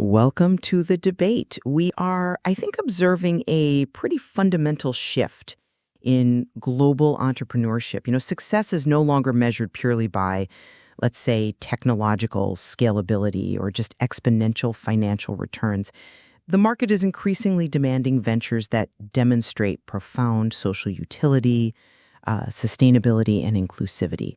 Welcome to the debate. We are, I think, observing a pretty fundamental shift in global entrepreneurship. Success is no longer measured purely by, let's say, technological scalability or just exponential financial returns. The market is increasingly demanding ventures that demonstrate profound social utility, sustainability, and inclusivity.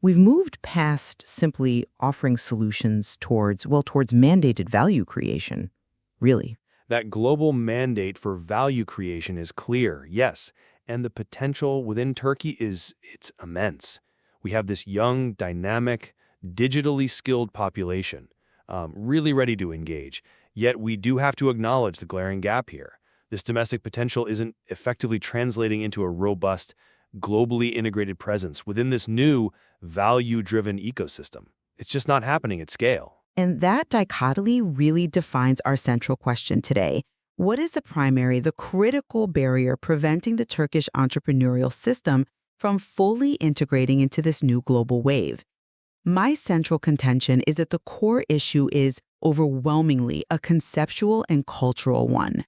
We've moved past simply offering solutions towards mandated value creation, really. That global mandate for value creation is clear, yes, and the potential within Turkey it's immense. We have this young, dynamic, digitally skilled population, really ready to engage. Yet we do have to acknowledge the glaring gap here. This domestic potential isn't effectively translating into a robust, globally integrated presence within this new, value-driven ecosystem. It's just not happening at scale. And that dichotomy really defines our central question today. What is the critical barrier preventing the Turkish entrepreneurial system from fully integrating into this new global wave? My central contention is that the core issue is overwhelmingly a conceptual and cultural one.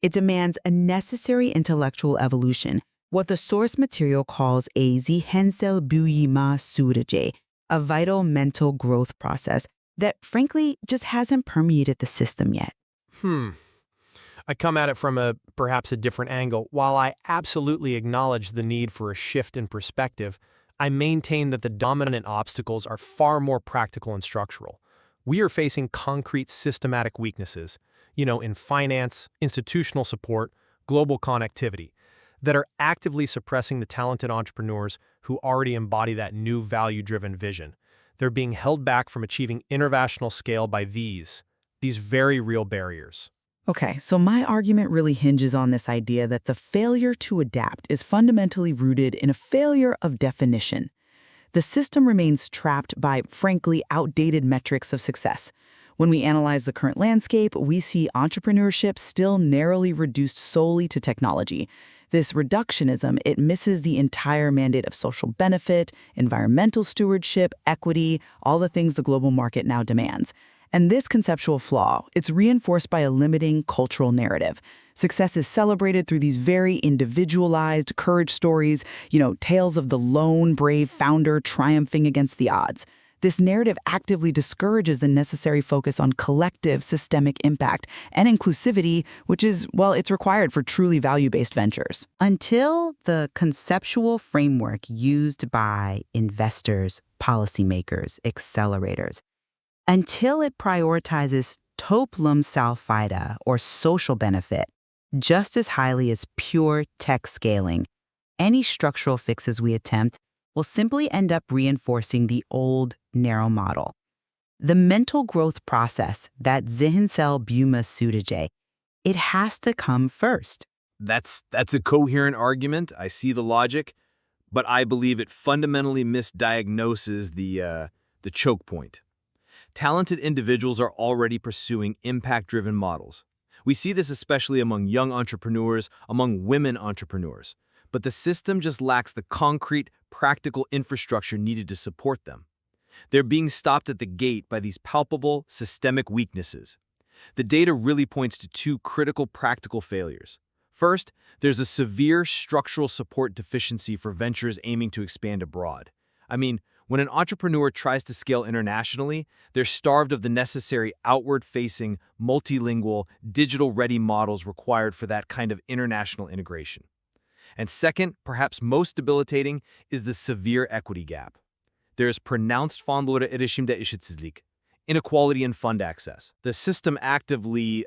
It demands a necessary intellectual evolution, what the source material calls a zihinsel büyüme süreci, a vital mental growth process that frankly just hasn't permeated the system yet. I come at it from perhaps a different angle. While I absolutely acknowledge the need for a shift in perspective, I maintain that the dominant obstacles are far more practical and structural. We are facing concrete systematic weaknesses, in finance, institutional support, global connectivity, that are actively suppressing the talented entrepreneurs who already embody that new value-driven vision. They're being held back from achieving international scale by these very real barriers. Okay, so my argument really hinges on this idea that the failure to adapt is fundamentally rooted in a failure of definition. The system remains trapped by, frankly, outdated metrics of success. When we analyze the current landscape, we see entrepreneurship still narrowly reduced solely to technology. This reductionism, it misses the entire mandate of social benefit, environmental stewardship, equity, all the things the global market now demands. And this conceptual flaw, it's reinforced by a limiting cultural narrative. Success is celebrated through these very individualized courage stories, tales of the lone, brave founder triumphing against the odds. This narrative actively discourages the necessary focus on collective systemic impact and inclusivity, which is, it's required for truly value-based ventures. Until the conceptual framework used by investors, policymakers, accelerators, until it prioritizes toplum salfida, or social benefit, just as highly as pure tech scaling, any structural fixes we attempt will simply end up reinforcing the old, narrow model. The mental growth process, that zihinsel büyüme süreci, it has to come first. That's a coherent argument. I see the logic, but I believe it fundamentally misdiagnoses the choke point. Talented individuals are already pursuing impact-driven models. We see this especially among young entrepreneurs, among women entrepreneurs. But the system just lacks the concrete, practical infrastructure needed to support them. They're being stopped at the gate by these palpable, systemic weaknesses. The data really points to two critical practical failures. First, there's a severe structural support deficiency for ventures aiming to expand abroad. When an entrepreneur tries to scale internationally, they're starved of the necessary outward-facing, multilingual, digital-ready models required for that kind of international integration. And second, perhaps most debilitating, is the severe equity gap. There is pronounced fonlara erişimde eşitsizlik, inequality in fund access. The system actively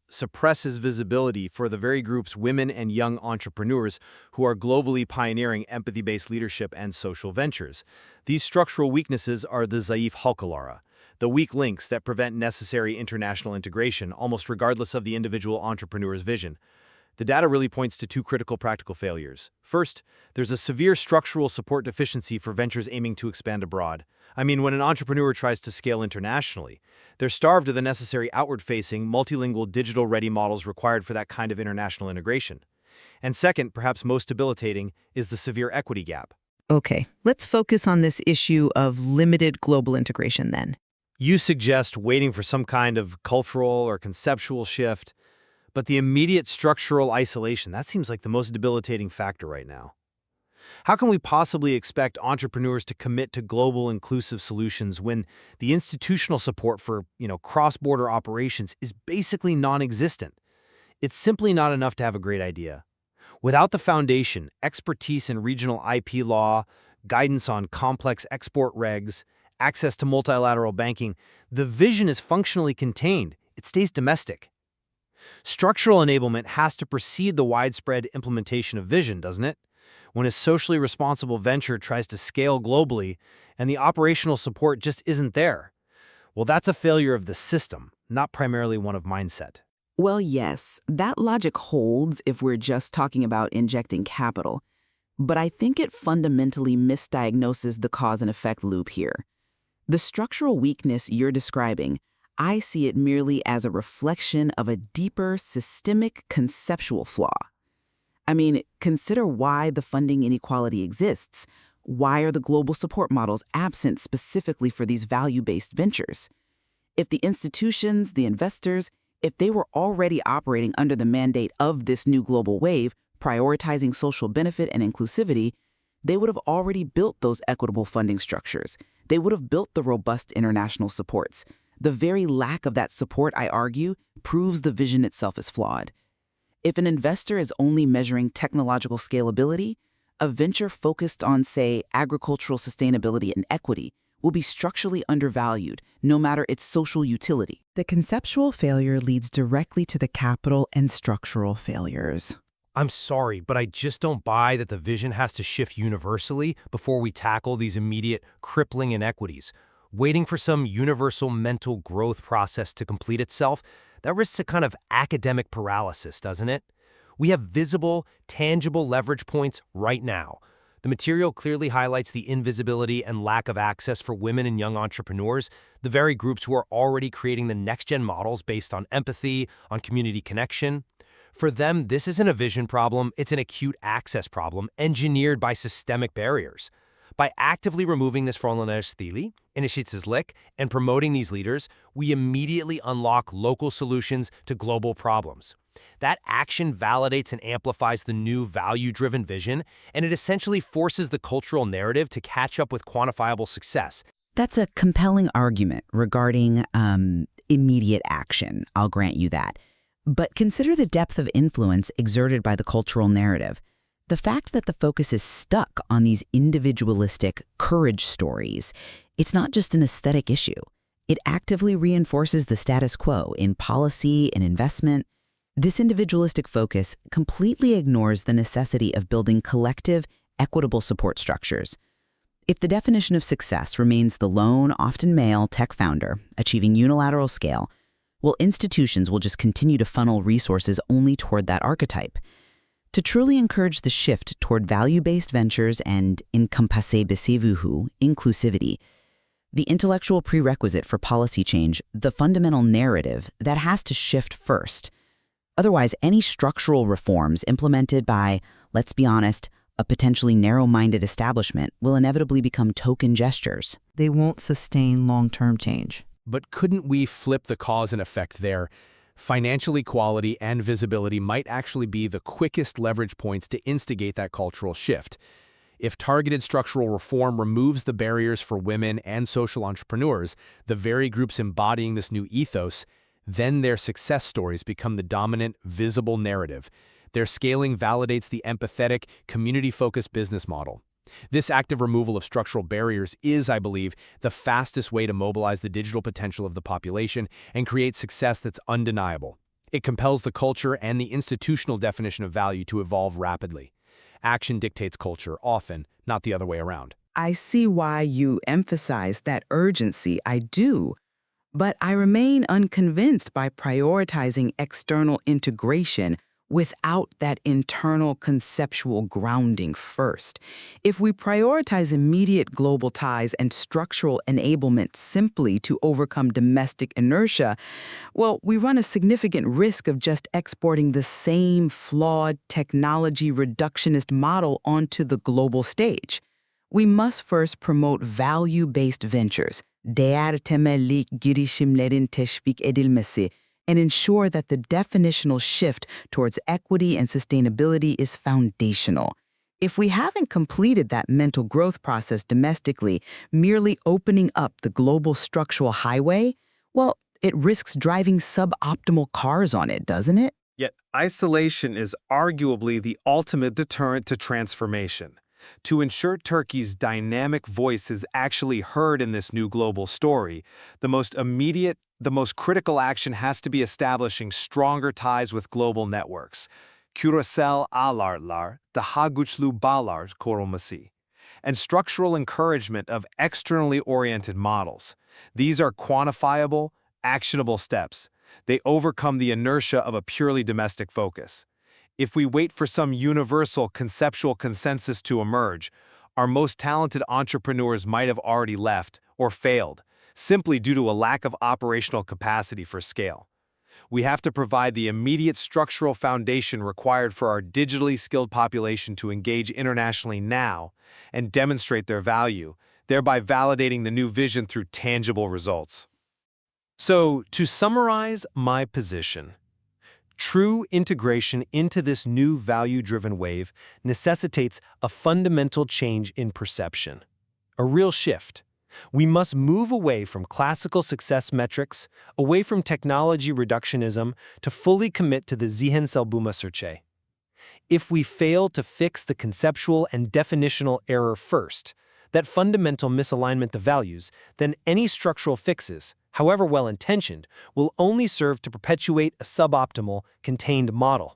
suppresses visibility for the very groups, women and young entrepreneurs, who are globally pioneering empathy-based leadership and social ventures. These structural weaknesses are the zayıf halkalara, the weak links that prevent necessary international integration, almost regardless of the individual entrepreneur's vision. The data really points to two critical practical failures. First, there's a severe structural support deficiency for ventures aiming to expand abroad. When an entrepreneur tries to scale internationally, they're starved of the necessary outward-facing, multilingual, digital-ready models required for that kind of international integration. And second, perhaps most debilitating, is the severe equity gap. Okay, let's focus on this issue of limited global integration then. You suggest waiting for some kind of cultural or conceptual shift, but the immediate structural isolation, that seems like the most debilitating factor right now. How can we possibly expect entrepreneurs to commit to global inclusive solutions when the institutional support for, cross-border operations is basically non-existent? It's simply not enough to have a great idea. Without the foundation, expertise in regional IP law, guidance on complex export regs, access to multilateral banking, the vision is functionally contained. It stays domestic. Structural enablement has to precede the widespread implementation of vision, doesn't it? When a socially responsible venture tries to scale globally and the operational support just isn't there, well, that's a failure of the system, not primarily one of mindset. Well, yes, that logic holds if we're just talking about injecting capital. But I think it fundamentally misdiagnoses the cause and effect loop here. The structural weakness you're describing, I see it merely as a reflection of a deeper systemic conceptual flaw. I mean, consider why the funding inequality exists. Why are the global support models absent specifically for these value-based ventures? If the institutions, the investors, if they were already operating under the mandate of this new global wave, prioritizing social benefit and inclusivity, they would have already built those equitable funding structures. They would have built the robust international supports. The very lack of that support, I argue, proves the vision itself is flawed. If an investor is only measuring technological scalability, a venture focused on, say, agricultural sustainability and equity will be structurally undervalued, no matter its social utility. The conceptual failure leads directly to the capital and structural failures. I'm sorry, but I just don't buy that the vision has to shift universally before we tackle these immediate crippling inequities. Waiting for some universal mental growth process to complete itself, that risks a kind of academic paralysis, doesn't it? We have visible, tangible leverage points right now. The material clearly highlights the invisibility and lack of access for women and young entrepreneurs, the very groups who are already creating the next-gen models based on empathy, on community connection. For them, this isn't a vision problem, it's an acute access problem engineered by systemic barriers. By actively removing this stili, initiativslik, and promoting these leaders, we immediately unlock local solutions to global problems. That action validates and amplifies the new value-driven vision, and it essentially forces the cultural narrative to catch up with quantifiable success. That's a compelling argument regarding immediate action, I'll grant you that. But consider the depth of influence exerted by the cultural narrative. The fact that the focus is stuck on these individualistic courage stories, it's not just an aesthetic issue. It actively reinforces the status quo in policy and investment. This individualistic focus completely ignores the necessity of building collective, equitable support structures. If the definition of success remains the lone, often male tech founder achieving unilateral scale, well, institutions will just continue to funnel resources only toward that archetype. To truly encourage the shift toward value-based ventures and inclusivity, the intellectual prerequisite for policy change, the fundamental narrative, that has to shift first. Otherwise, any structural reforms implemented by, let's be honest, a potentially narrow-minded establishment will inevitably become token gestures. They won't sustain long-term change. But couldn't we flip the cause and effect there? Financial equality and visibility might actually be the quickest leverage points to instigate that cultural shift. If targeted structural reform removes the barriers for women and social entrepreneurs, the very groups embodying this new ethos, then their success stories become the dominant, visible narrative. Their scaling validates the empathetic, community-focused business model. This active removal of structural barriers is, I believe, the fastest way to mobilize the digital potential of the population and create success that's undeniable. It compels the culture and the institutional definition of value to evolve rapidly. Action dictates culture, often, not the other way around. I see why you emphasize that urgency, I do. But I remain unconvinced by prioritizing external integration without that internal conceptual grounding first. If we prioritize immediate global ties and structural enablement simply to overcome domestic inertia, well, we run a significant risk of just exporting the same flawed technology reductionist model onto the global stage. We must first promote value-based ventures, değer temelli girişimlerin teşvik edilmesi, and ensure that the definitional shift towards equity and sustainability is foundational. If we haven't completed that mental growth process domestically, merely opening up the global structural highway, well, it risks driving suboptimal cars on it, doesn't it? Yet isolation is arguably the ultimate deterrent to transformation. To ensure Turkey's dynamic voice is actually heard in this new global story, the most immediate, the most critical action has to be establishing stronger ties with global networks. Küresel ağlarlar, daha güçlü bağlar kurulması, and structural encouragement of externally oriented models. These are quantifiable, actionable steps. They overcome the inertia of a purely domestic focus. If we wait for some universal conceptual consensus to emerge, our most talented entrepreneurs might have already left or failed, simply due to a lack of operational capacity for scale. We have to provide the immediate structural foundation required for our digitally skilled population to engage internationally now and demonstrate their value, thereby validating the new vision through tangible results. So, to summarize my position, true integration into this new value-driven wave necessitates a fundamental change in perception, a real shift. We must move away from classical success metrics, away from technology reductionism, to fully commit to the zihinsel Sirce. If we fail to fix the conceptual and definitional error first, that fundamental misalignment of values, then any structural fixes, however well-intentioned, will only serve to perpetuate a suboptimal, contained model.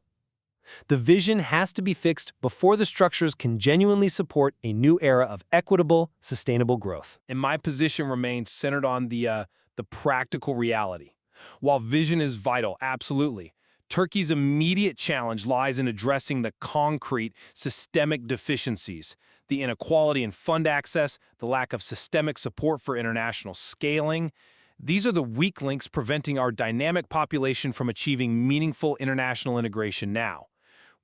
The vision has to be fixed before the structures can genuinely support a new era of equitable, sustainable growth. And my position remains centered on the practical reality. While vision is vital, absolutely, Turkey's immediate challenge lies in addressing the concrete, systemic deficiencies, the inequality in fund access, the lack of systemic support for international scaling. These are the weak links preventing our dynamic population from achieving meaningful international integration now.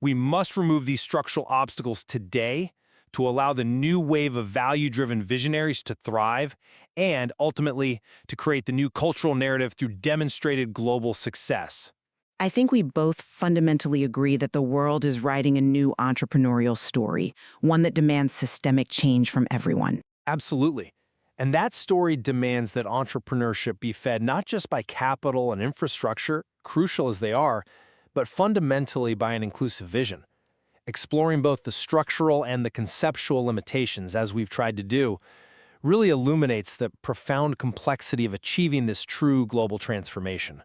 We must remove these structural obstacles today to allow the new wave of value-driven visionaries to thrive and, ultimately, to create the new cultural narrative through demonstrated global success. I think we both fundamentally agree that the world is writing a new entrepreneurial story, one that demands systemic change from everyone. Absolutely. And that story demands that entrepreneurship be fed not just by capital and infrastructure, crucial as they are, but fundamentally by an inclusive vision. Exploring both the structural and the conceptual limitations, as we've tried to do, really illuminates the profound complexity of achieving this true global transformation.